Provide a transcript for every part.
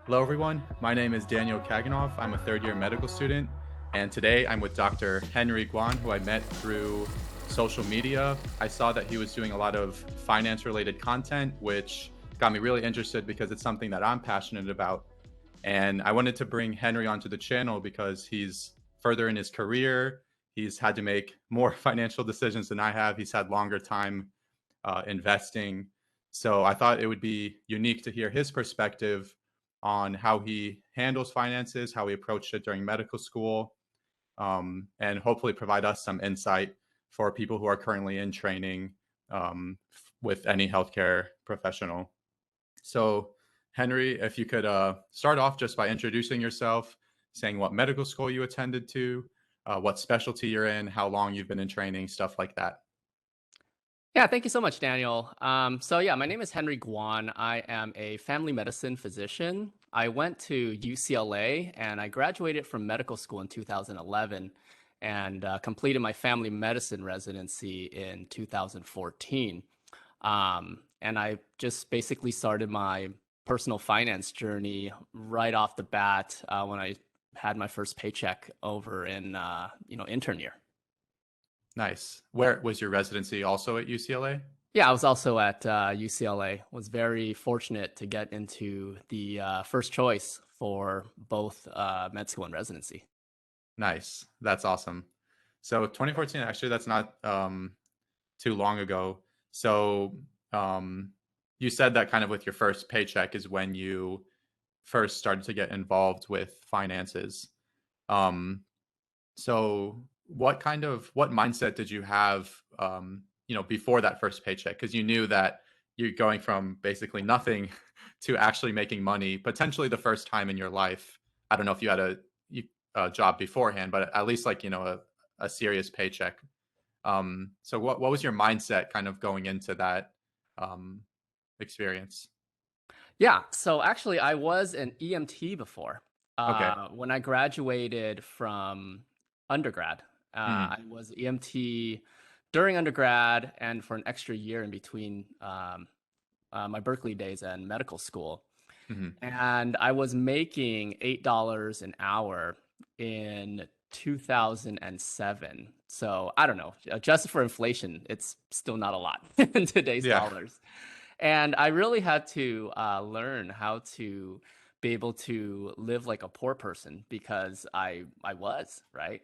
Hello, everyone. My name is Daniel Kaganoff. I'm a third year medical student. And today I'm with Dr. Henry Guan, who I met through social media. I saw that he was doing a lot of finance related content, which got me really interested because it's something that I'm passionate about. And I wanted to bring Henry onto the channel because he's further in his career. He's had to make more financial decisions than I have. He's had longer time investing. So I thought it would be unique to hear his perspective on how he handles finances, how he approached it during medical school, and hopefully provide us some insight for people who are currently in training with any healthcare professional. So, Henry, if you could start off just by introducing yourself, saying what medical school you attended to, what specialty you're in, how long you've been in training, stuff like that. Yeah, thank you so much, Daniel. So my name is Henry Guan. I am a family medicine physician. I went to UCLA and I graduated from medical school in 2011 and completed my family medicine residency in 2014. And I just basically started my personal finance journey right off the bat when I had my first paycheck over in intern year. Nice. Where was your residency? Also at UCLA? Yeah, I was also at UCLA. Was very fortunate to get into the first choice for both med school and residency. Nice. That's awesome. So 2014, actually, that's not too long ago. So you said that kind of with your first paycheck is when you first started to get involved with finances. Um, so what mindset did you have, before that first paycheck? Because you knew that you're going from basically nothing to actually making money, potentially the first time in your life. I don't know if you had a job beforehand, but at least like, a serious paycheck. So what was your mindset kind of going into that um, experience? Yeah, so actually, I was an EMT before. Okay. When I graduated from undergrad, Mhm. I was EMT during undergrad and for an extra year in between my Berkeley days and medical school. Mhm. And I was making $8 an hour in 2007. So I don't know, adjusted for inflation, it's still not a lot in today's Yeah. dollars. And I really had to learn how to be able to live like a poor person because I was, right?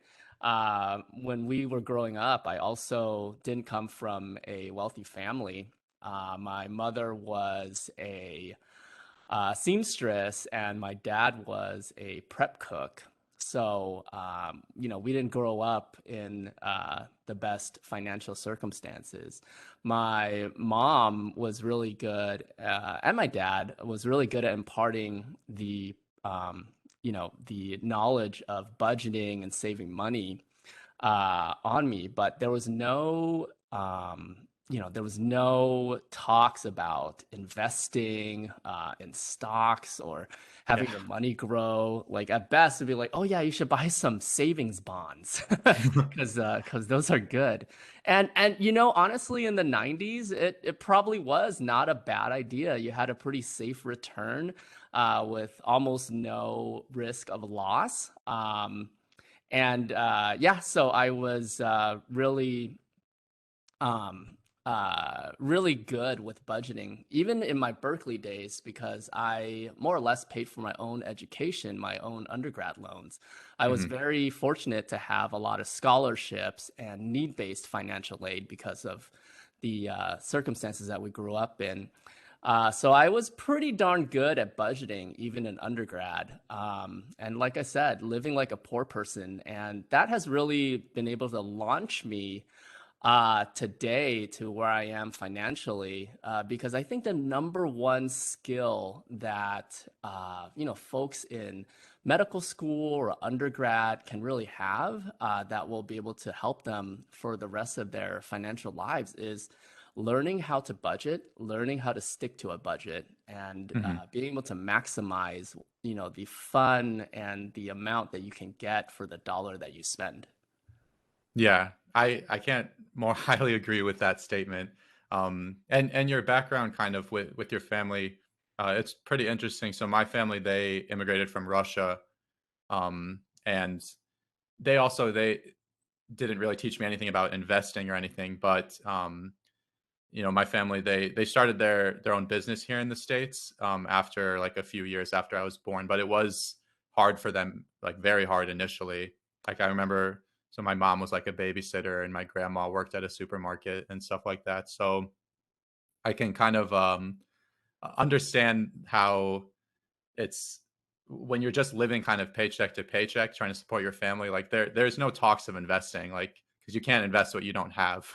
When we were growing up, I also didn't come from a wealthy family. My mother was a seamstress, and my dad was a prep cook. So, we didn't grow up in the best financial circumstances. My mom was really good, and my dad was really good at imparting the knowledge of budgeting and saving money on me, but there was no talks about investing in stocks or Yeah. having your money grow. Like at best, it'd be like, oh yeah, you should buy some savings bonds because those are good. And honestly, in the 90s, it probably was not a bad idea. You had a pretty safe return with almost no risk of loss. And yeah, so I was really good with budgeting, even in my Berkeley days, because I more or less paid for my own education, my own undergrad loans. I was Mhm. very fortunate to have a lot of scholarships and need-based financial aid because of the circumstances that we grew up in. So I was pretty darn good at budgeting, even in undergrad. And like I said, living like a poor person. And that has really been able to launch me today to where I am financially, because I think the number one skill that folks in medical school or undergrad can really have that will be able to help them for the rest of their financial lives is learning how to budget, learning how to stick to a budget, and Mhm. being able to maximize the fun and the amount that you can get for the dollar that you spend. Yeah, I can't more highly agree with that statement. And your background kind of with your family. It's pretty interesting. So my family, they immigrated from Russia, and they didn't really teach me anything about investing or anything, but my family, they started their own business here in the States, after like a few years after I was born, but it was hard for them, like very hard initially. Like I remember, so my mom was like a babysitter and my grandma worked at a supermarket and stuff like that. So I can kind of understand how it's when you're just living kind of paycheck to paycheck trying to support your family, like there's no talks of investing, like because you can't invest what you don't have.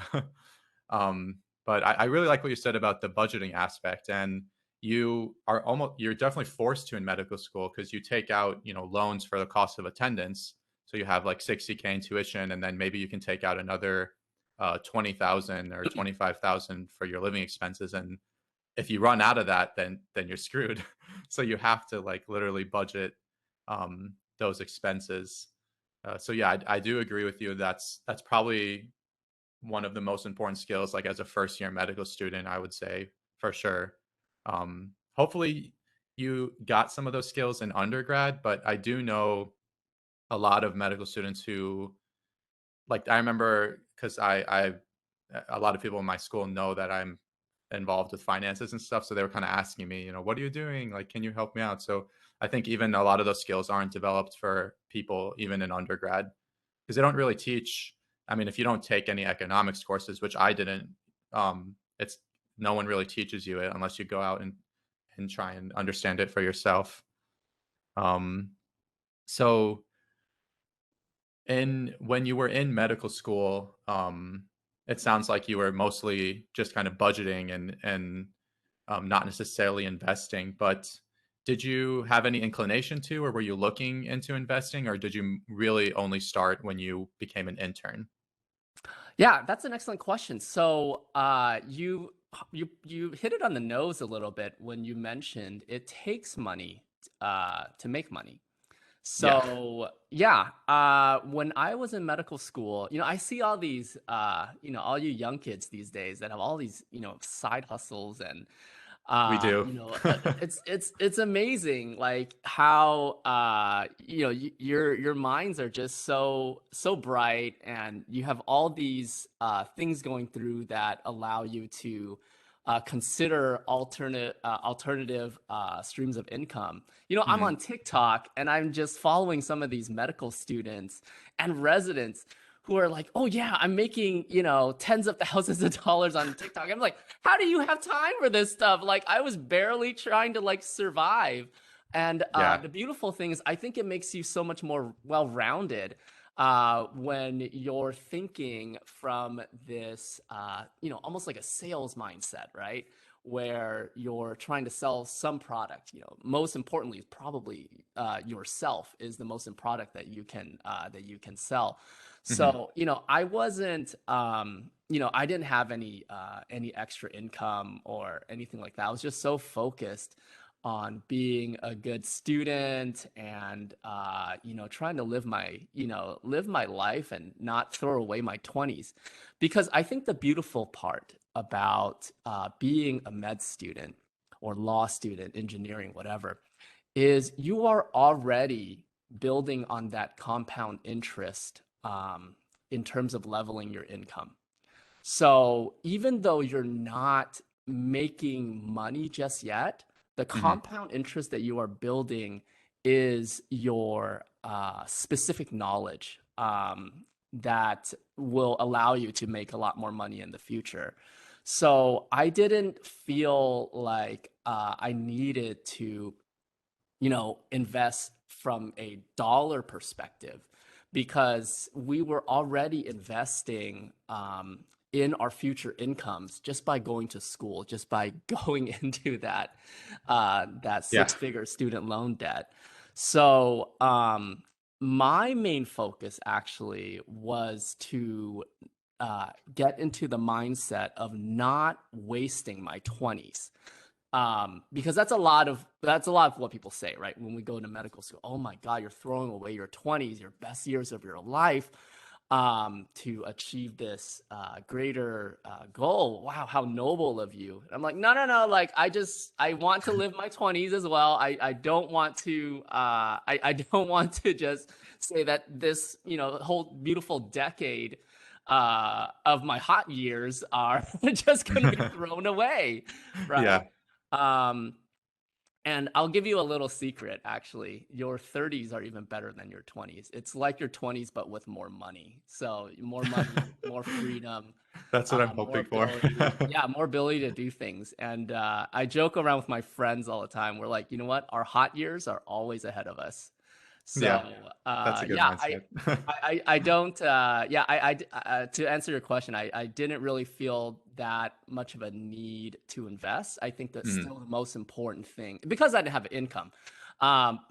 But I really like what you said about the budgeting aspect, and you're definitely forced to in medical school because you take out loans for the cost of attendance, so you have like 60K in tuition, and then maybe you can take out another 20,000 or 25,000 for your living expenses, and if you run out of that, then you're screwed. So you have to like literally budget those expenses. So yeah, I do agree with you. That's probably one of the most important skills, like as a first year medical student, I would say for sure. Hopefully you got some of those skills in undergrad, but I do know a lot of medical students who, like, I remember because I a lot of people in my school know that I'm involved with finances and stuff, so they were kind of asking me, what are you doing? Like, can you help me out? So I think even a lot of those skills aren't developed for people even in undergrad because they don't really teach. I mean, if you don't take any economics courses, which I didn't, it's no one really teaches you it unless you go out and try and understand it for yourself. Um, so And when you were in medical school, it sounds like you were mostly just kind of budgeting and not necessarily investing. But did you have any inclination to, or were you looking into investing, or did you really only start when you became an intern? Yeah, that's an excellent question. So, you hit it on the nose a little bit when you mentioned it takes money to make money. Yeah. So, yeah, when I was in medical school, I see all these, all you young kids these days that have all these, side hustles and We do. it's amazing like how your minds are just so bright, and you have all these things going through that allow you to consider alternative streams of income. I'm on Mhm. TikTok and I'm just following some of these medical students and residents who are like, oh yeah, I'm making, tens of thousands of dollars on TikTok. I'm like, how do you have time for this stuff? Like, I was barely trying to like survive. And Yeah. the beautiful thing is, I think it makes you so much more well-rounded when you're thinking from this, almost like a sales mindset, right? Where you're trying to sell some product. Most importantly, probably yourself is the most important product that you can sell. Mhm. So, I wasn't, I didn't have any extra income or anything like that. I was just so focused on being a good student and, trying to live my life and not throw away my 20s. Because I think the beautiful part about being a med student or law student, engineering, whatever, is you are already building on that compound interest in terms of leveling your income. So even though you're not making money just yet, the Mhm. compound interest that you are building is your specific knowledge that will allow you to make a lot more money in the future. So I didn't feel like I needed to invest from a dollar perspective because we were already investing in our future incomes just by going to school, just by going into that Yeah. six-figure student loan debt. So my main focus actually was to get into the mindset of not wasting my 20s, because that's a lot of what people say, right? When we go to medical school, oh my God, you're throwing away your 20s, your best years of your life. to achieve this greater goal. Wow, how noble of you. And I'm like, no, no, no. Like, I want to live my 20s as well. I don't want to, I don't want to just say that this, whole beautiful decade of my hot years are just going to be thrown away, Yeah. right? Um, and I'll give you a little secret, actually. Your 30s are even better than your 20s. It's like your 20s, but with more money. So more money, more freedom, That's what I'm more hoping for. ability. Yeah, more ability to do things. And I joke around with my friends all the time. We're like, you know what? Our hot years are always ahead of us. Yeah, So that's a good yeah, mindset. I don't yeah to answer your question, I didn't really feel that much of a need to invest. I think that's Mm, still the most important thing because I didn't have income.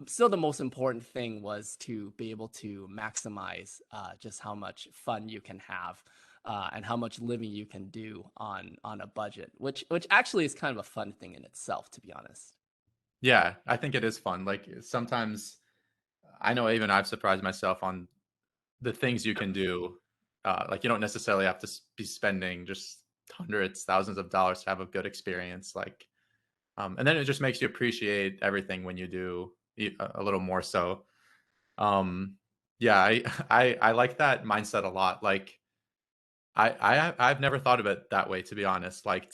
Still the most important thing was to be able to maximize just how much fun you can have and how much living you can do on a budget, which actually is kind of a fun thing in itself, to be honest. yeah, I think it is fun. Like sometimes I know even I've surprised myself on the things you can do. Like you don't necessarily have to be spending just hundreds, thousands of dollars to have a good experience. Like, and then it just makes you appreciate everything when you do a little more. So, um, yeah, I like that mindset a lot. Like, I've never thought of it that way, to be honest. Like,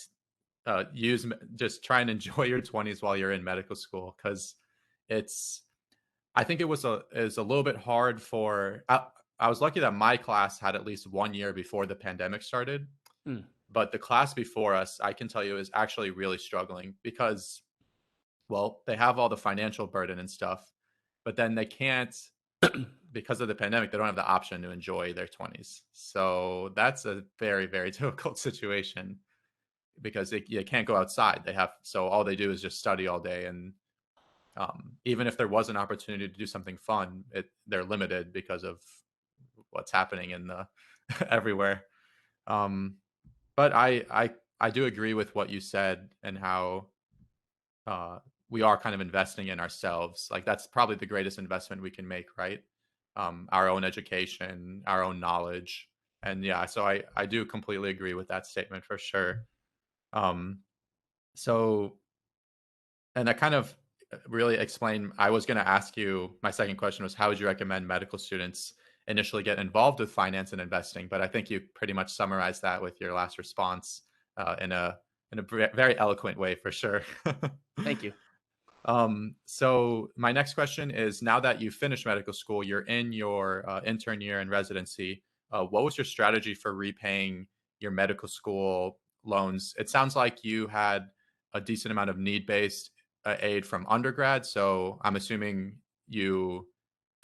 just try and enjoy your 20s while you're in medical school because it's I think it was a little bit hard for I was lucky that my class had at least 1 year before the pandemic started, Mm. but the class before us, I can tell you, is actually really struggling because, well, they have all the financial burden and stuff, but then they can't because of the pandemic, they don't have the option to enjoy their 20s. So that's a very, very difficult situation because they can't go outside. So all they do is just study all day and even if there was an opportunity to do something fun, they're limited because of what's happening in the everywhere. Um, but I do agree with what you said and how uh, we are kind of investing in ourselves. Like that's probably the greatest investment we can make, right? Our own education, our own knowledge, and yeah. So I do completely agree with that statement for sure. Um, so and that kind of really explained I was going to ask you my second question was how would you recommend medical students initially get involved with finance and investing, but I think you pretty much summarized that with your last response in a very eloquent way for sure. Thank you. So my next question is now that you finished medical school, you're in your intern year in residency, what was your strategy for repaying your medical school loans? It sounds like you had a decent amount of need-based aid from undergrad, so I'm assuming you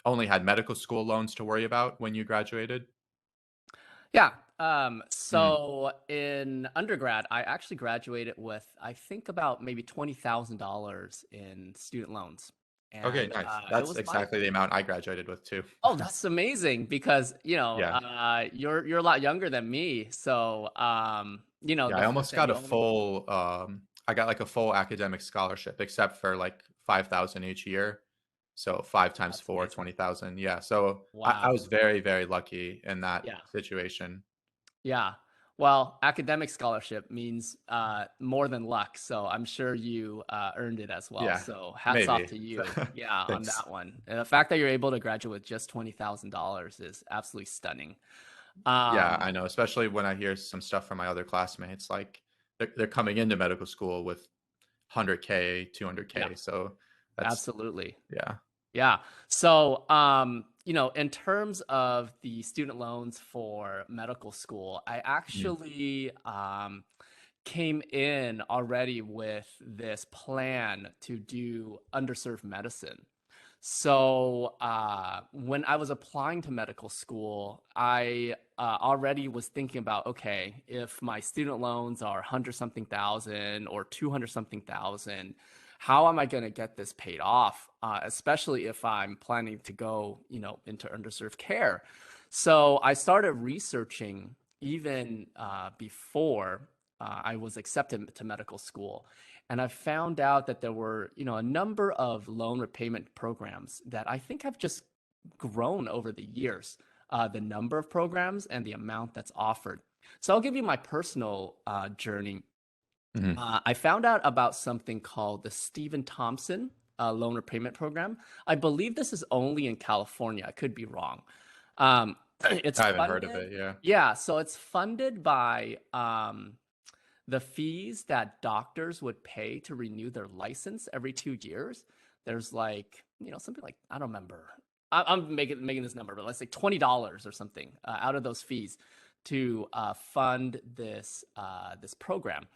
only had medical school loans to worry about when you graduated. Yeah. Mm. So in undergrad, I actually graduated with, I think about maybe $20,000 in student loans. Okay, And nice. it That's was fine. exactly the amount I graduated with too. Oh, that's amazing because, Yeah. you're a lot younger than me. So, Yeah, the I first almost thing got you a only, full I got like a full academic scholarship except for like 5,000 each year. So 5 times that's 4, amazing. 20,000. Yeah. So I Wow. was very, very lucky in that Yeah. situation. Yeah. Well, academic scholarship means more than luck. So I'm sure you earned it as well. Yeah. So hats off Maybe. to you. Yeah, on Thanks. that one. And the fact that you're able to graduate with just $20,000 is absolutely stunning. Yeah, Um, I know, especially when I hear some stuff from my other classmates like they're coming into medical school with 100K, yeah, 200K. So that's absolutely. yeah. Yeah. So, in terms of the student loans for medical school, I Mm, actually came in already with this plan to do underserved medicine. So when I was applying to medical school, I already was thinking about, okay, if my student loans are 100 something thousand or 200 something thousand, how am I going to get this paid off? Especially if I'm planning to go, into underserved care. So I started researching even before I was accepted to medical school. And I found out that there were, a number of loan repayment programs that I think have just grown over the years. the number of programs and the amount that's offered. So I'll give you my personal journey. Hmm. I found out about something called the Stephen Thompson loan repayment program. I believe this is only in California. I could be wrong. It's I haven't heard of funded. it. Yeah. Yeah, so it's funded by the fees that doctors would pay to renew their license every 2 years. There's like, something like, I don't remember. I'm making this number, but let's say $20 or something out of those fees to fund this program,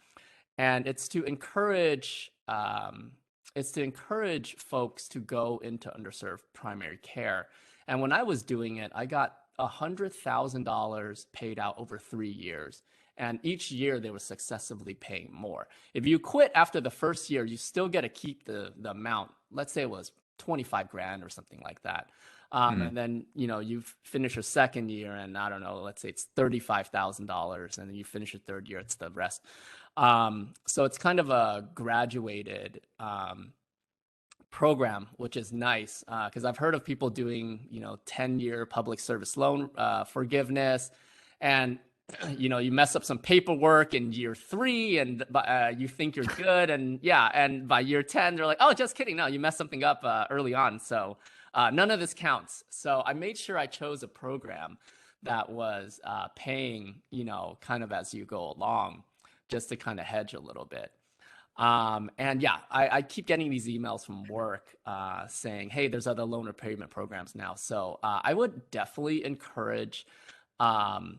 and it's to encourage folks to go into underserved primary care. And when I was doing it, I got $100,000 paid out over 3 years. And each year they were successively paying more. If you quit after the first year, you still get to keep the amount. Let's say it was 25 grand or something like that. Hmm. And then, you finish your second year and I don't know, let's say it's $35,000. And then you finish your third year, it's the rest. So it's kind of a graduated program, which is nice because I've heard of people doing, 10-year public service loan forgiveness. And you mess up some paperwork in year 3 and you think you're good. And yeah, and by year 10, they're like, oh, just kidding. No, you messed something up early on. So none of this counts. So I made sure I chose a program that was paying, kind of as you go along, just to kind of hedge a little bit. And yeah, I keep getting these emails from work saying, hey, there's other loan repayment programs now. So I would definitely encourage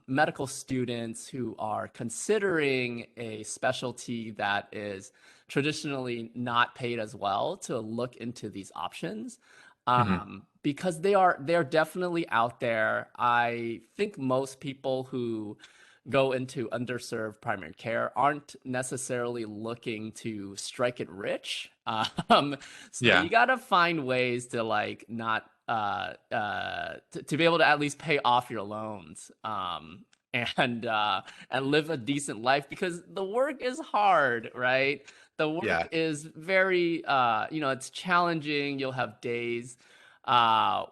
medical students who are considering a specialty that is traditionally not paid as well to look into these options, Hmm. because they're definitely out there. I think most people who go into underserved primary care aren't necessarily looking to strike it rich. So Yeah. you got to find ways to like not to be able to at least pay off your loans, and live a decent life because the work is hard, right? The work Yeah. is very it's challenging. You'll have days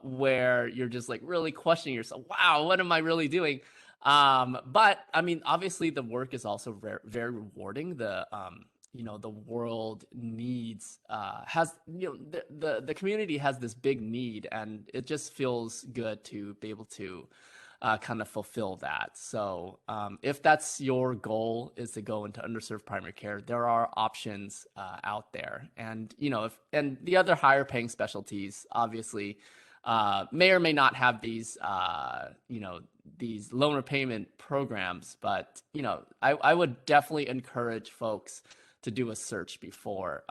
where you're just like really questioning yourself. Wow, what am I really doing? But I mean, obviously the work is also very, very rewarding. The world needs has the community has this big need, and it just feels good to be able to kind of fulfill that. So if that's your goal, is to go into underserved primary care, there are options out there. And if and the other higher paying specialties obviously may or may not have these loan repayment programs, but I would definitely encourage folks to do a search before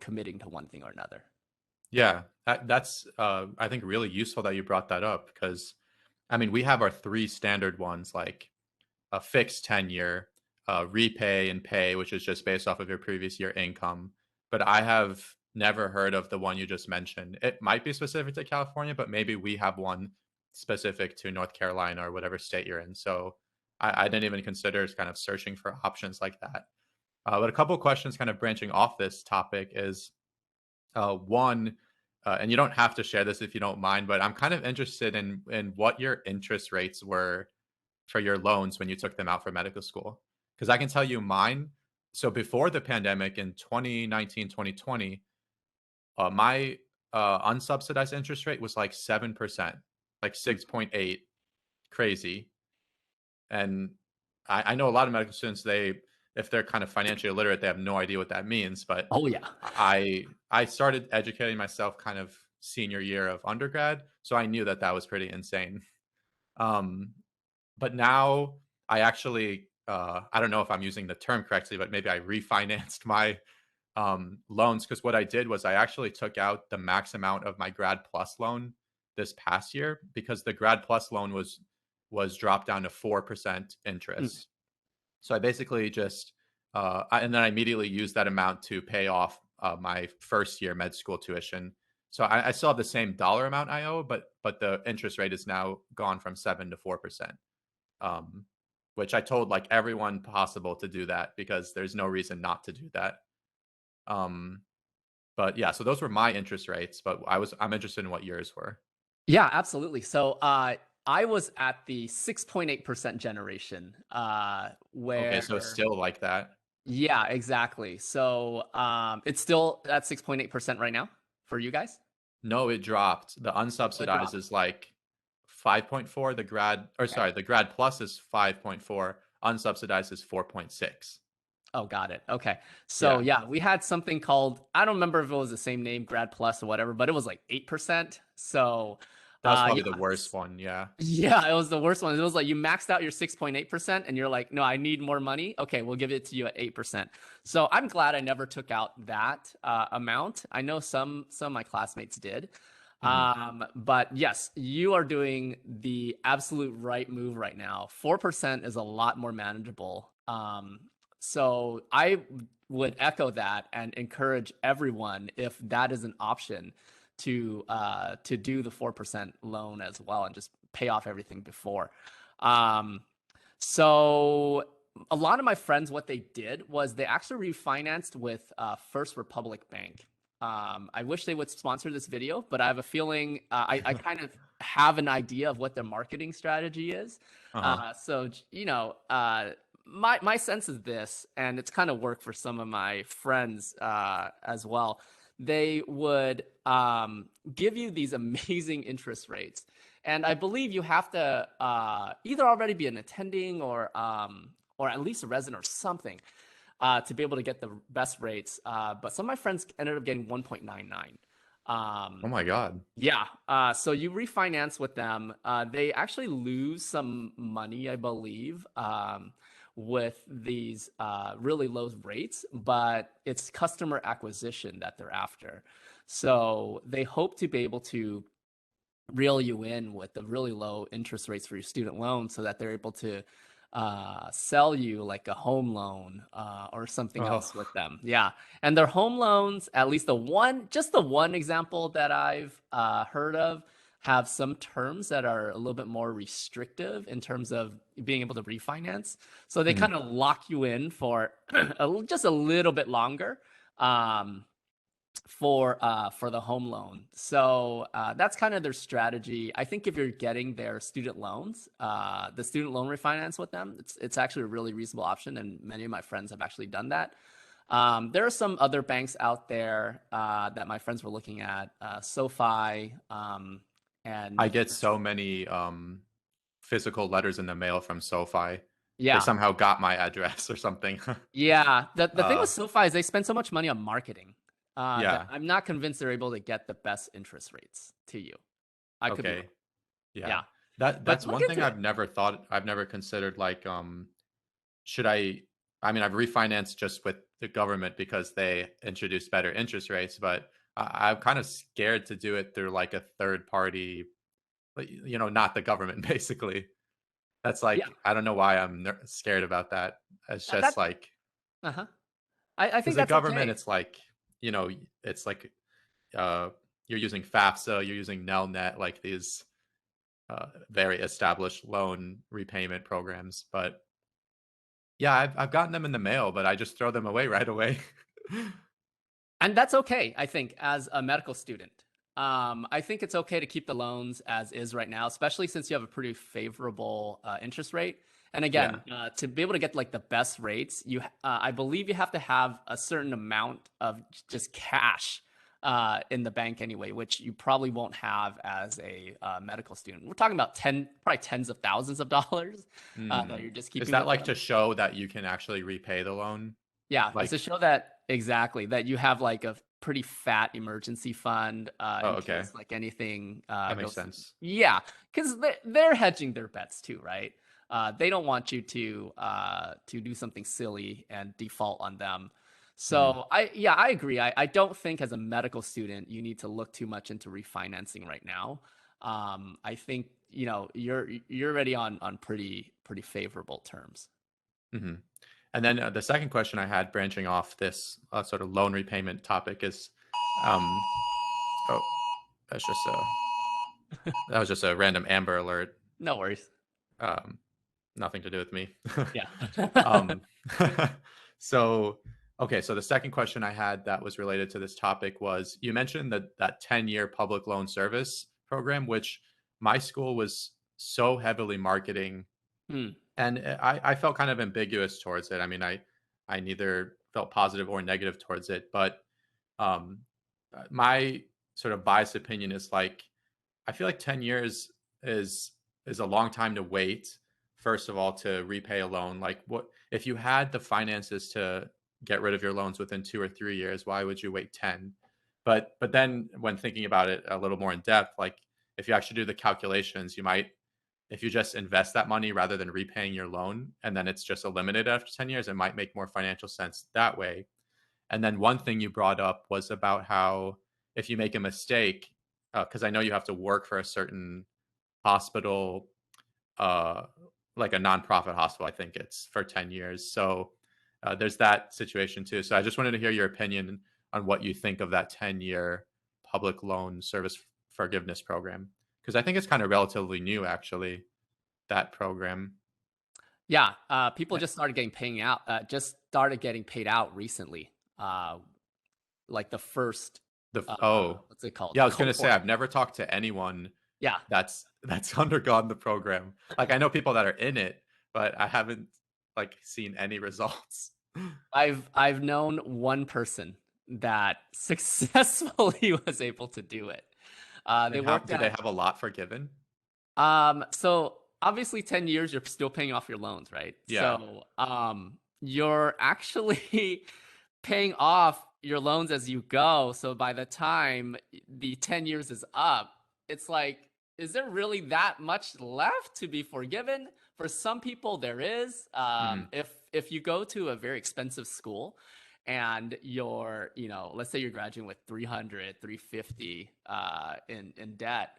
committing to one thing or another. Yeah. That's I think really useful that you brought that up because I mean we have our three standard ones like a fixed tenure, repay and pay, which is just based off of your previous year income. But I have never heard of the one you just mentioned. It might be specific to California, but maybe we have one specific to North Carolina or whatever state you're in. So I didn't even consider kind of searching for options like that. But a couple of questions kind of branching off this topic is one, and you don't have to share this if you don't mind, but I'm kind of interested in what your interest rates were for your loans when you took them out for medical school. Because I can tell you mine. So before the pandemic in 2019, 2020, my unsubsidized interest rate was like 7%, like 6.8, crazy. And I know a lot of medical students, if they're kind of financially illiterate, they have no idea what that means. But Oh yeah. I started educating myself kind of senior year of undergrad, so I knew that that was pretty insane. Um, but now I actually I don't know if I'm using the term correctly, but maybe I refinanced my loans because what I did was I actually took out the max amount of my grad plus loan this past year because the grad plus loan was dropped down to 4% Mm. interest. So I basically just and then I immediately used that amount to pay off my first year med school tuition. So I still have the same dollar amount I owe, but the interest rate is now gone from 7 to 4%. Um, which I told like everyone possible to do that because there's no reason not to do that. Um, but yeah, so those were my interest rates, but I'm interested in what yours were. Yeah, absolutely. So I was at the 6.8% generation, Okay, so it's where still like that. yeah, exactly. So it's still at 6.8% right now for you guys. No, it dropped. The Oh, it unsubsidized dropped. is like 5.4. The grad, or Okay. sorry, the grad plus is 5.4. Unsubsidized is 4.6. Oh, got it. Okay. So Yeah, yeah, we had something called, I don't remember if it was the same name, Grad Plus or whatever, but it was like 8%. So that was yeah, probably the worst one. Yeah. yeah, it was the worst one. It was like you maxed out your 6.8% and you're like, no, I need more money. Okay, we'll give it to you at 8%. So I'm glad I never took out that amount. I know some of my classmates did. Hmm. But yes, you are doing the absolute right move right now. 4% is a lot more manageable. So I would echo that and encourage everyone, if that is an option, to do the 4% loan as well and just pay off everything before. Um, so a lot of my friends, what they did was they actually refinanced with First Republic Bank. I wish they would sponsor this video, but I have a feeling I kind of have an idea of what their marketing strategy is. Uh-huh. So my sense is this, and it's kind of worked for some of my friends as well. They would give you these amazing interest rates, and I believe you have to either already be an attending or at least a resident or something to be able to get the best rates. But some of my friends ended up getting 1.99. Oh Um, my God. yeah. So you refinance with them. They actually lose some money, I believe, with these really low rates, but it's customer acquisition that they're after. So they hope to be able to reel you in with the really low interest rates for your student loan so that they're able to sell you like a home loan or something else with Oh. them. Yeah. And their home loans, at least just the one example that I've heard of, have some terms that are a little bit more restrictive in terms of being able to refinance. So they Mhm. kind of lock you in for just a little bit longer. Um, for the home loan. So that's kind of their strategy. I think if you're getting their student loans, the student loan refinance with them, it's actually a really reasonable option, and many of my friends have actually done that. There are some other banks out there that my friends were looking at, SoFi, I and get so many physical letters in the mail from SoFi. They yeah, somehow got my address or something. yeah. The thing uh with SoFi is they spend so much money on marketing that yeah. I'm not convinced they're able to get the best interest rates to you. I could be wrong. Okay. Yeah. Yeah. But That's look one thing into it. I've never considered, like should I mean, I've refinanced just with the government because they introduced better interest rates, but I'm kind of scared to do it through like a third party, like, not the government basically. That's Yeah, like, I don't know why I'm scared about that. It's that just like, uh-huh. I because think the that's government, okay. it's like, it's like uh, you're using FAFSA, you're using NELNet, like these very established loan repayment programs. But yeah, I've gotten them in the mail, but I just throw them away right away. And that's okay, I think, as a medical student. I think it's okay to keep the loans as is right now, especially since you have a pretty favorable interest rate. And Yeah. again, to be able to get like the best rates, I believe you have to have a certain amount of just cash in the bank anyway, which you probably won't have as a medical student. We're talking about probably tens of thousands of dollars that Mm. you're just Is keeping that with like them. to show that you can actually repay the loan? Yeah, it's to Like, show that exactly that you have like a pretty fat emergency fund oh, in okay, case like anything that makes goes. sense. Yeah, because they're hedging their bets too, right? They don't want you to do something silly and default on them. Hmm. So I agree. I don't think as a medical student you need to look too much into refinancing right now. I think you're already on pretty favorable terms. Hmm. And then the second question I had, branching off this sort of loan repayment topic, is, um, oh, that's just a that was just a random Amber Alert. No worries. Um, Nothing to do with me. Yeah. um, so, okay, so the second question I had that was related to this topic was, you mentioned that 10-year public loan service program, which my school was so heavily marketing, Hmm. and I felt kind of ambiguous towards it. I mean, I neither felt positive or negative towards it, but um, my sort of biased opinion is like I feel like 10 years is is a long time to wait. First of all, to repay a loan, like what if you had the finances to get rid of your loans within 2 or 3 years? Why would you wait 10? But then when thinking about it a little more in depth, like if you actually do the calculations, you might if you just invest that money rather than repaying your loan, and then it's just eliminated after 10 years, it might make more financial sense that way. And then one thing you brought up was about how if you make a mistake, because I know you have to work for a certain hospital, uh, like a nonprofit hospital, I think it's for 10 years. So there's that situation too. So I just wanted to hear your opinion on what you think of that 10-year public loan service forgiveness program. Because I think it's kind of relatively new, actually, that program. Yeah, people just started getting paid out recently. Uh, like the first, Oh, what's it called? yeah, I was gonna say Cohort. I've never talked to anyone Yeah, that's undergone the program. Like I know people that are in it, but I haven't like seen any results. I've known one person that successfully was able to do it. They And how worked did they at have a lot forgiven? so obviously 10 years you're still paying off your loans, right? Yeah. So you're actually paying off your loans as you go. So by the time the 10 years is up, it's like, is there really that much left to be forgiven? For some people, there is. Hmm. If you go to a very expensive school and you're, let's say you're graduating with 300, 350 in debt,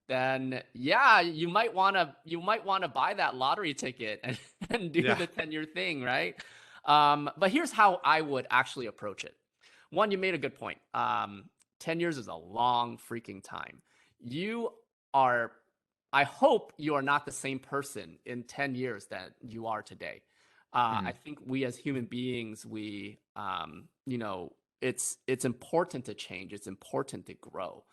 then yeah, you might want to buy that lottery ticket and do Yeah. the 10-year thing, right? But here's how I would actually approach it. One, you made a good point. 10 years is a long freaking time. You are, I hope you are not the same person in 10 years that you are today. I Hmm. think we as human beings, it's important to change. It's important to grow.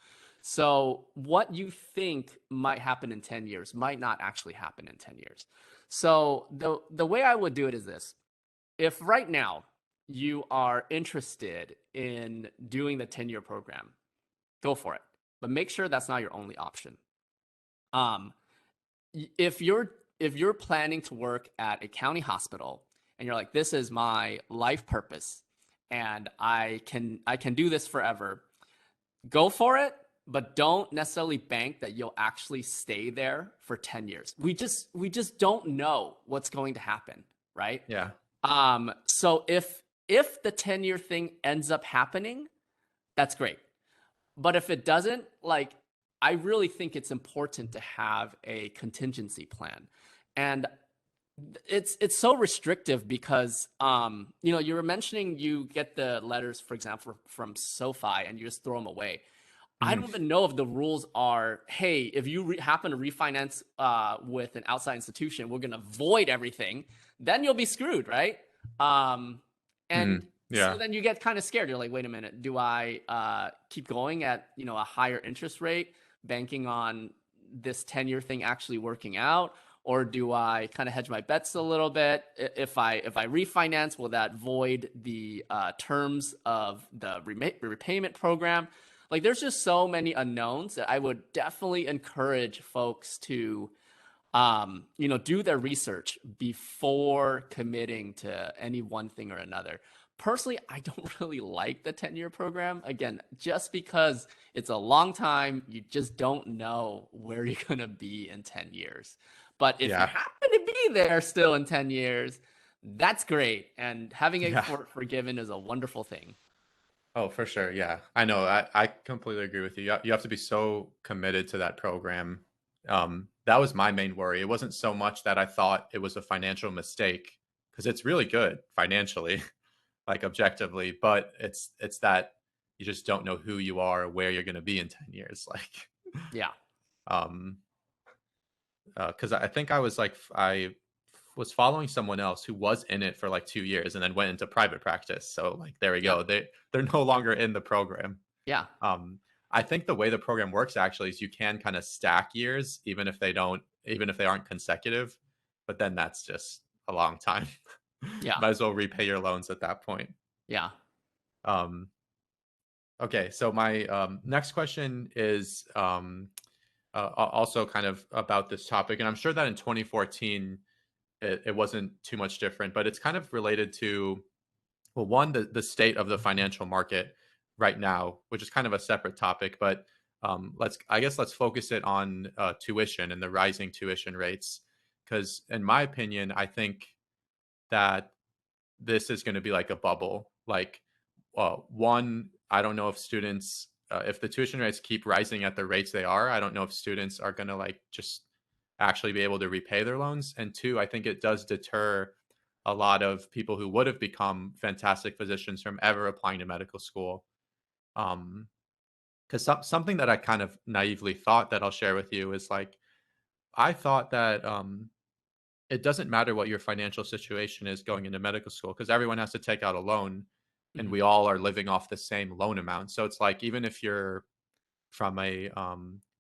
So what you think might happen in 10 years might not actually happen in 10 years. So the way I would do it is this. If right now you are interested in doing the 10-year program, go for it. But make sure that's not your only option. Um, if you're planning to work at a county hospital and you're like, this is my life purpose and I can do this forever, go for it, but don't necessarily bank that you'll actually stay there for 10 years. We just don't know what's going to happen, right? Yeah. So if the 10-year thing ends up happening, that's great. But if it doesn't, like, I really think it's important to have a contingency plan. And it's so restrictive because you were mentioning you get the letters, for example, from SoFi and you just throw them away. I Hmm. don't even know if the rules are, hey, if you happen to refinance with an outside institution, we're going to void everything. Then you'll be screwed, right? Um, Hmm. and so Yeah. then you get kind of scared. You're like, wait a minute, do I keep going at a higher interest rate, banking on this 10-year thing actually working out? Or do I kind of hedge my bets a little bit? If I refinance, will that void the terms of the repayment program? Like, there's just so many unknowns that I would definitely encourage folks to do their research before committing to any one thing or another. Personally, I don't really like the 10-year program. Again, just because it's a long time, you just don't know where you're going to be in 10 years. But if you Yeah. happen to be there still in 10 years, that's great. And having it Yeah. forgiven is a wonderful thing. Oh, for sure. Yeah. I know. I completely agree with you. You have to be so committed to that program. That was my main worry. It wasn't so much that I thought it was a financial mistake because it's really good financially, like objectively, but it's that you just don't know who you are, where you're going to be in 10 years. Like, Yeah. um, because I think I was following someone else who was in it for like 2 years and then went into private practice. So like there we Yeah. go. They're no longer in the program. Yeah. Um, I think the way the program works actually is you can kind of stack years, even if they aren't consecutive, but then that's just a long time. Yeah. Might as well repay your loans at that point. Yeah. Um, okay, so my next question is also kind of about this topic, and I'm sure that in 2014 it wasn't too much different, but it's kind of related to, well, one, the state of the financial market right now, which is kind of a separate topic, but let's focus it on tuition and the rising tuition rates, because in my opinion, I think that this is going to be like a bubble. Like, one, I don't know if students, if the tuition rates keep rising at the rates they are, I don't know if students are going to like just actually be able to repay their loans. And two, I think it does deter a lot of people who would have become fantastic physicians from ever applying to medical school. Because something that I kind of naively thought that I'll share with you is like, I thought that it doesn't matter what your financial situation is going into medical school because everyone has to take out a loan and Mhm. we all are living off the same loan amount. So it's like, even if you're from a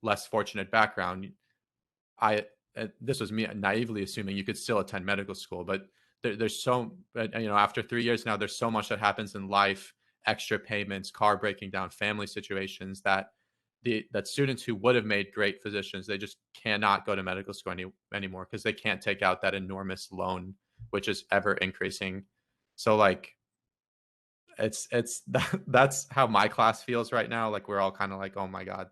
less fortunate background, I this was me naively assuming you could still attend medical school, but after 3 years now, there's so much that happens in life, extra payments, car breaking down, family situations that students who would have made great physicians, they just cannot go to medical school anymore because they can't take out that enormous loan, which is ever increasing. So like that's how my class feels right now. Like we're all kind of like, oh my god,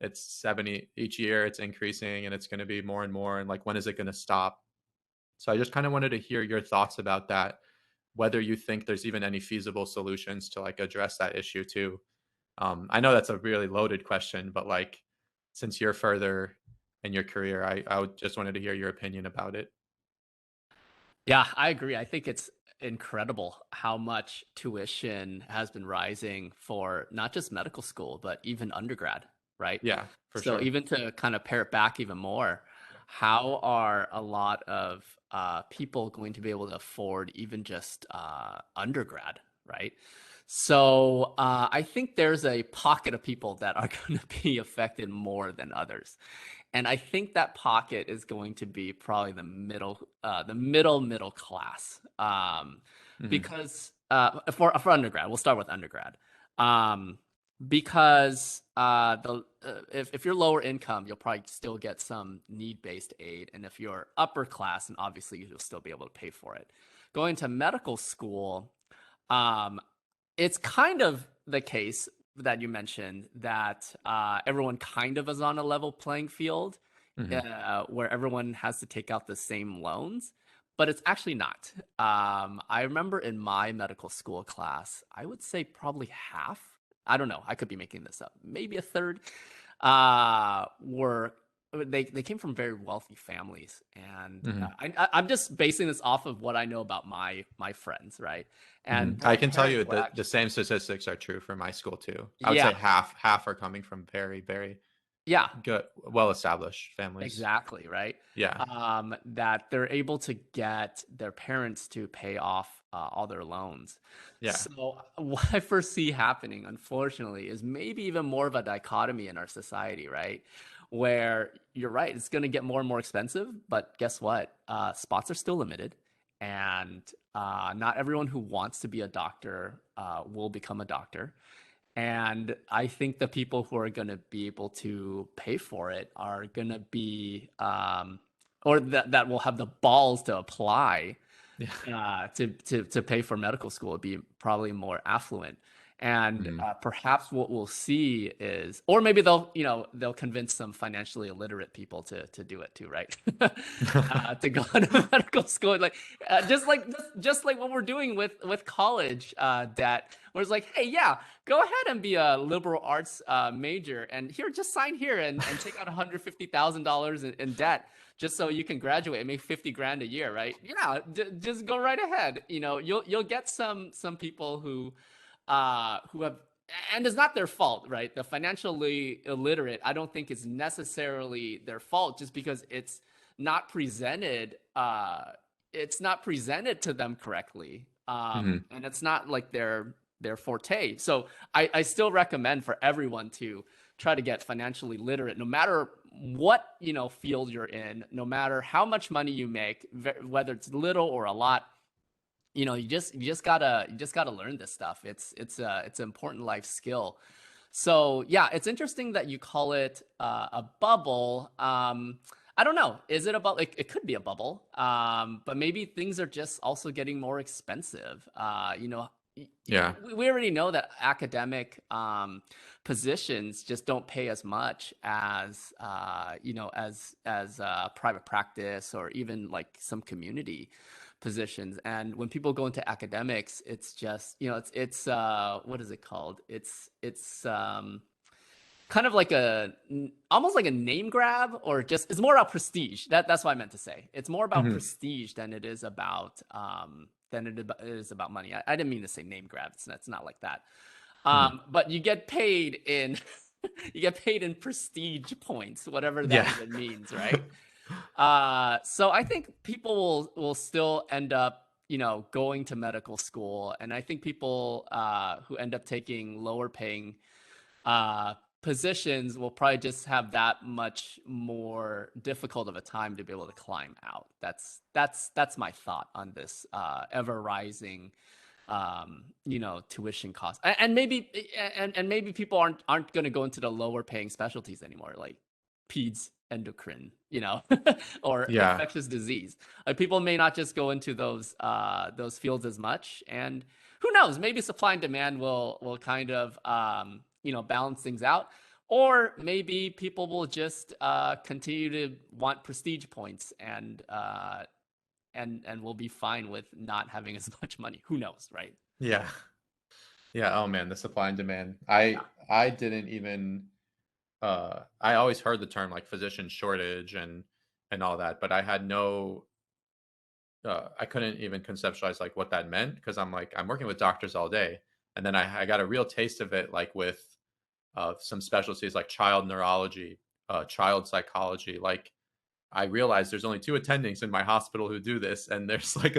it's 70 each year, it's increasing and it's going to be more and more, and like when is it going to stop? So I just kind of wanted to hear your thoughts about that, whether you think there's even any feasible solutions to like address that issue too. I know that's a really loaded question, but like since you're further in your career, I would just wanted to hear your opinion about it. Yeah, I agree. I think it's incredible how much tuition has been rising for not just medical school, but even undergrad, right? Yeah, for So sure. even to kind of pare it back even more, how are a lot of people going to be able to afford even just undergrad, right? So I think there's a pocket of people that are going to be affected more than others. And I think that pocket is going to be probably the middle class, Hmm. because for undergrad, we'll start with undergrad, um, because if you're lower income, you'll probably still get some need-based aid, and if you're upper class, and obviously you'll still be able to pay for it. Going to medical school, um, it's kind of the case that you mentioned that everyone kind of is on a level playing field, Hmm. where everyone has to take out the same loans, but it's actually not. I remember in my medical school class, I would say probably half. I don't know. I could be making this up. Maybe a third were they came from very wealthy families, and Hmm. I'm just basing this off of what I know about my friends, right? Hmm. And I their can tell parents you were that the actually, same statistics are true for my school too. I would say yeah, half are coming from very, very yeah, good, well established families. exactly, right? Yeah. That they're able to get their parents to pay off all their loans. Yeah. So what I foresee happening, unfortunately, is maybe even more of a dichotomy in our society, right? Where you're right, it's going to get more and more expensive, but guess what? Spots are still limited, and not everyone who wants to be a doctor will become a doctor. And I think the people who are going to be able to pay for it are going to be, or that will have the balls to apply Yeah. to pay for medical school would be probably more affluent. And Mhm. perhaps what we'll see is, or maybe they'll convince some financially illiterate people to do it too, right? To go to medical school, like just like what we're doing with college debt, where it's like, hey, yeah, go ahead and be a liberal arts major, and here, just sign here and take out $150,000 in debt just so you can graduate and make 50 grand a year, right? Yeah, just go right ahead. You'll get some people who have, and it's not their fault, right? The financially illiterate, I don't think is necessarily their fault, just because it's not presented to them correctly. Mhm. And it's not like their forte. So I still recommend for everyone to try to get financially literate, no matter what, field you're in, no matter how much money you make, whether it's little or a lot. You just gotta learn this stuff. It's an important life skill. So yeah, it's interesting that you call it a bubble. I don't know. Is it a bubble? It could be a bubble. But maybe things are just also getting more expensive. Yeah. We already know that academic positions just don't pay as much as private practice or even like some community positions. And when people go into academics, it's just, it's what is it called? It's kind of like almost like a name grab, or just it's more about prestige. That's what I meant to say. It's more about Hmm. prestige than it is about money. I didn't mean to say name grab. It's not like that. But you get paid in you get paid in prestige points, whatever that Yeah. even means, right? So I think people will still end up, going to medical school, and I think people who end up taking lower paying uh, positions will probably just have that much more difficult of a time to be able to climb out. That's my thought on this ever rising tuition costs. And maybe people aren't going to go into the lower paying specialties anymore, like peds endocrine, or Yeah. infectious disease. Like people may not just go into those fields as much. And who knows, maybe supply and demand will kind of balance things out. Or maybe people will just continue to want prestige points, and we'll be fine with not having as much money. Who knows, right? Yeah. Yeah. Oh man, the supply and demand. Yeah, I didn't even I always heard the term like physician shortage and all that, but I had no I couldn't even conceptualize like what that meant because I'm like I'm working with doctors all day, and then I got a real taste of it like with some specialties like child neurology, child psychology. Like I realized there's only two attendings in my hospital who do this, and there's like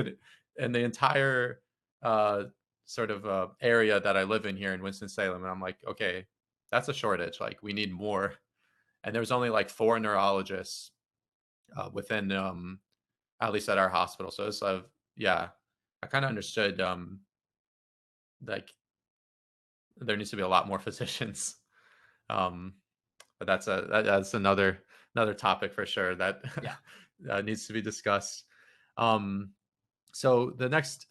and the entire uh, sort of area that I live in here in Winston Salem, and I'm like, okay, that's a shortage. Like we need more, and there was only like four neurologists within at least at our hospital. So it's yeah, I kind of understood like there needs to be a lot more physicians. Um, but that's another topic for sure that yeah, needs to be discussed. Um, so the next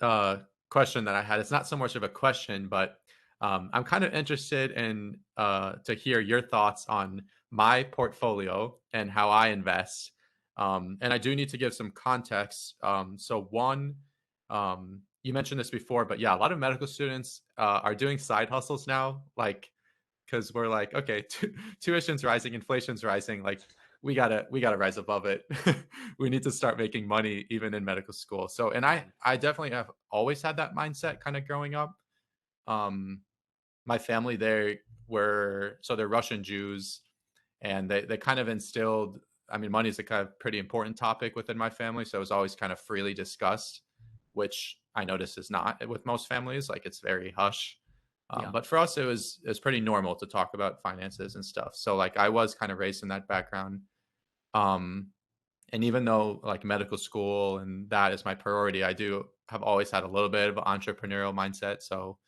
question that I had, it's not so much of a question, but I'm kind of interested in to hear your thoughts on my portfolio and how I invest. And I do need to give some context. So one, you mentioned this before, but yeah, a lot of medical students are doing side hustles now, like because we're like, okay, tuition's rising, inflation's rising, like we gotta rise above it. We need to start making money even in medical school. So, and I man. I definitely have always had that mindset kind of growing up. Um, my family they're Russian Jews, and they kind of instilled. I mean, money is a kind of pretty important topic within my family, so it was always kind of freely discussed, which I notice is not with most families. Like it's very hush. Yeah, But for us, it was pretty normal to talk about finances and stuff. So like I was kind of raised in that background. Um, and even though like medical school and that is my priority, I do have always had a little bit of an entrepreneurial mindset. So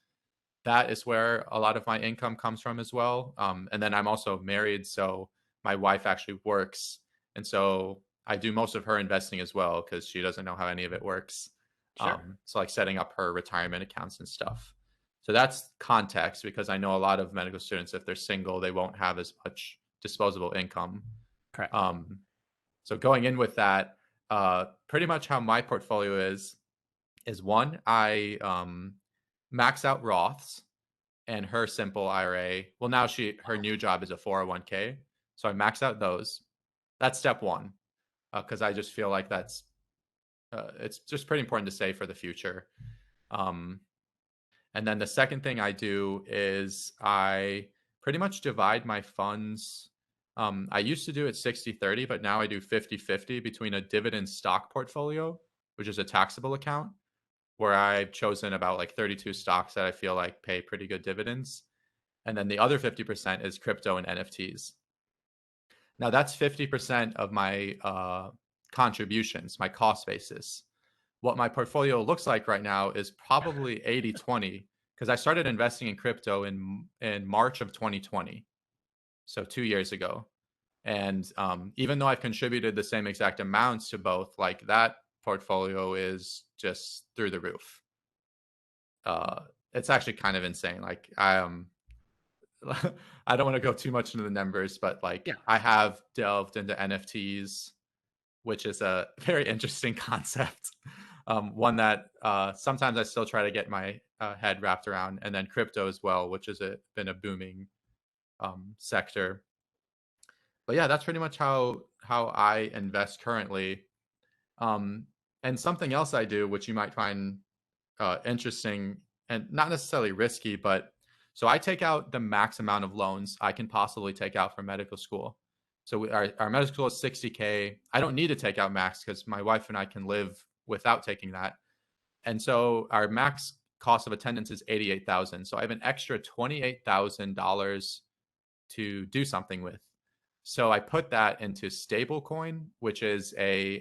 that is where a lot of my income comes from as well. And then I'm also married, so my wife actually works, and so I do most of her investing as well because she doesn't know how any of it works. sure. So like setting up her retirement accounts and stuff. So that's context because I know a lot of medical students, if they're single, they won't have as much disposable income. Correct. Um, so going in with that, pretty much how my portfolio is one, I max out Roths and her simple IRA. Well, now her new job is a 401k, so I max out those. That's step one because I just feel like it's just pretty important to save for the future. Um, and then the second thing I do is I pretty much divide my funds. I used to do it 60/30, but now I do 50/50 between a dividend stock portfolio, which is a taxable account, where I've chosen about like 32 stocks that I feel like pay pretty good dividends. and then the other 50% is crypto and NFTs. Now that's 50% of my contributions, my cost basis. What my portfolio looks like right now is probably 80-20 because I started investing in crypto in March of 2020, so 2 years ago. And even though I've contributed the same exact amounts to both, like that portfolio is just through the roof. It's actually kind of insane. Like I don't want to go too much into the numbers, but like Yeah. I have delved into NFTs, which is a very interesting concept. One that sometimes I still try to get my head wrapped around, and then crypto as well, which has been a booming sector. But yeah, that's pretty much how I invest currently. Um, and something else I do, which you might find interesting and not necessarily risky, but so I take out the max amount of loans I can possibly take out for medical school. So our medical school is 60K. I don't need to take out max because my wife and I can live without taking that. And so our max cost of attendance is 88,000. So I have an extra $28,000 to do something with. So I put that into stablecoin, which is a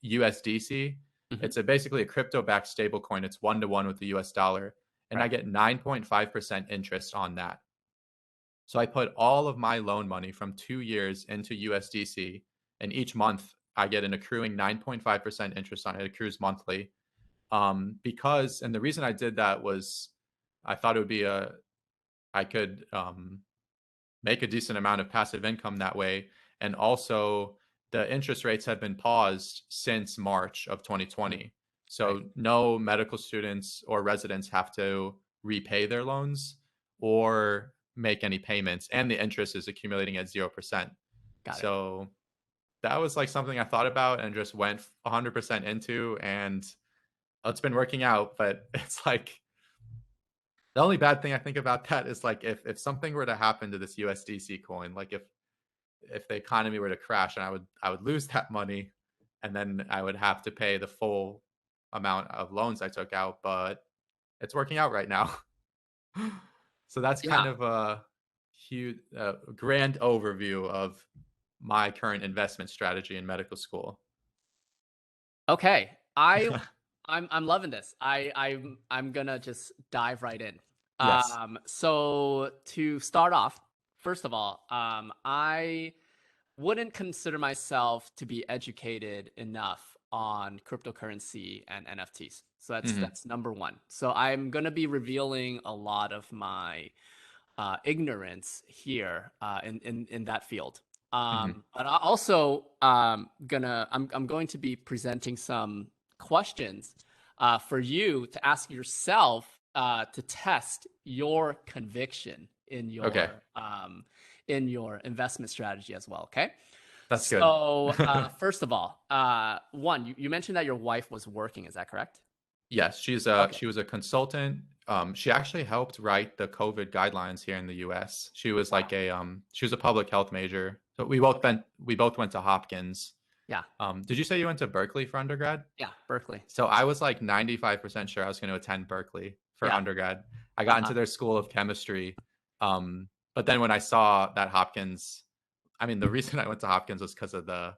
USDC. Hmm. It's basically a crypto-backed stablecoin. It's 1-to-1 with the US dollar, and I Right. get 9.5% interest on that. So I put all of my loan money from 2 years into USDC, and each month I get an accruing 9.5% interest on it. It accrues monthly. Because, and the reason I did that was I thought it would be I could make a decent amount of passive income that way. And also, the interest rates have been paused since March of 2020. Right. So, no medical students or residents have to repay their loans or make any payments, and the interest is accumulating at 0%. Got it. So, that was like something I thought about and just went 100% into, and it's been working out. But it's like the only bad thing I think about that is like if something were to happen to this USDC coin, like if the economy were to crash and I would lose that money, and then I would have to pay the full amount of loans I took out, but it's working out right now. So that's kind Yeah. of a huge grand overview of my current investment strategy in medical school. Okay. I'm loving this. I'm gonna just dive right in. Yes. So to start off, first of all, I wouldn't consider myself to be educated enough on cryptocurrency and NFTs. So Hmm. that's number one. So I'm gonna be revealing a lot of my ignorance here in that field. Hmm. But I also I'm going to be presenting some questions for you to ask yourself to test your conviction Okay, in your investment strategy as well. Okay. that's good. So first of all, one, you mentioned that your wife was working. Is that correct? Yes, Okay. she was a consultant. She actually helped write the COVID guidelines here in the US. She was Wow. like she was a public health major. So Okay. we both went to Hopkins. Yeah. Did you say you went to Berkeley for undergrad? Yeah. Berkeley. So I was like 95% sure I was going to attend Berkeley for Yeah. undergrad. I got Uh-huh. into their school of chemistry. But then when I saw that Hopkins, I mean, the reason I went to Hopkins was because of that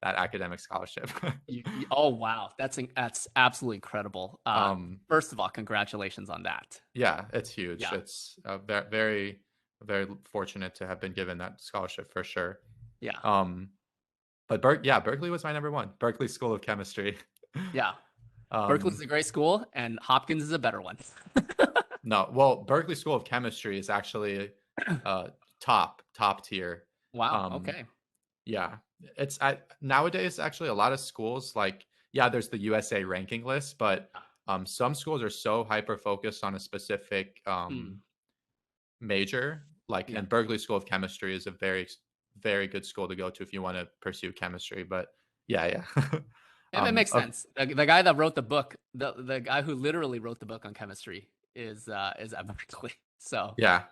academic scholarship. Oh wow, that's absolutely incredible. First of all, congratulations on that. Yeah, it's huge. Yeah, It's very, very fortunate to have been given that scholarship for sure. yeah, Um, but Berkeley was my number one. Berkeley School of Chemistry. yeah. Berkeley's um, a great school, and Hopkins is a better one. no, well, Berkeley School of Chemistry is actually uh, top tier. Wow. Um, Okay. yeah, nowadays actually a lot of schools like yeah, there's the USA ranking list, but some schools are so hyper focused on a specific Mm, major, like yeah, and Berkeley School of Chemistry is a very good school to go to if you want to pursue chemistry. But yeah. it makes Of sense. The guy that wrote the book, the guy who literally wrote the book on chemistry, is at Berkeley. So yeah,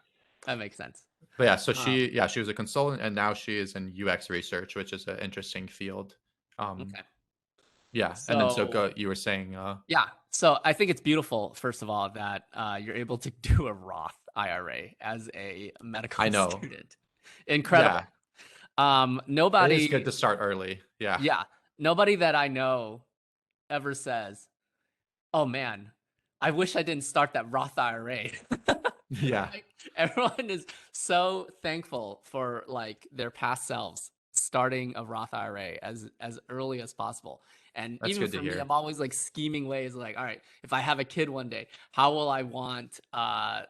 that makes sense. but yeah, so Um, she was a consultant and now she is in UX research, which is an interesting field. Um, okay. yeah, and then so So go. You were saying, yeah. So I think it's beautiful, first of all, that you're able to do a Roth. IRA as a medical I know. student. Incredible. Yeah, it Nobody, is good to start early. Yeah. yeah, nobody that I know ever says, "Oh man, I wish I didn't start that Roth IRA." Yeah. Like, everyone is so thankful for like their past selves starting a Roth IRA as early as possible. And That's even good to for me, hear. I'm always like scheming ways like, all right, if I have a kid one day, how will I want how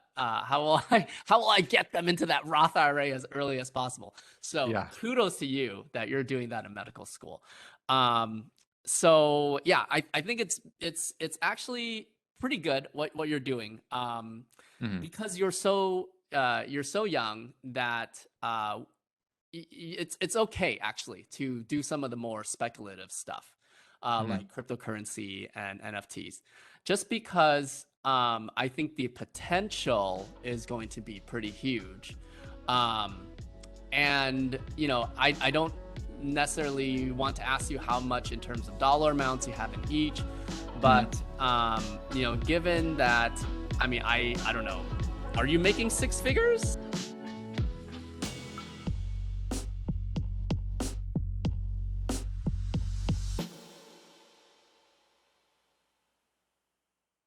will I get them into that Roth IRA as early as possible? So Yeah. kudos to you that you're doing that in medical school. Um, so yeah, I think it's actually pretty good what you're doing. Mhm. Because you're so young that it's okay actually to do some of the more speculative stuff, Mhm. like cryptocurrency and NFTs, just because I think the potential is going to be pretty huge. Um, and I don't necessarily want to ask you how much in terms of dollar amounts you have in each, Mhm. but given that, I mean, I don't know, are you making six figures?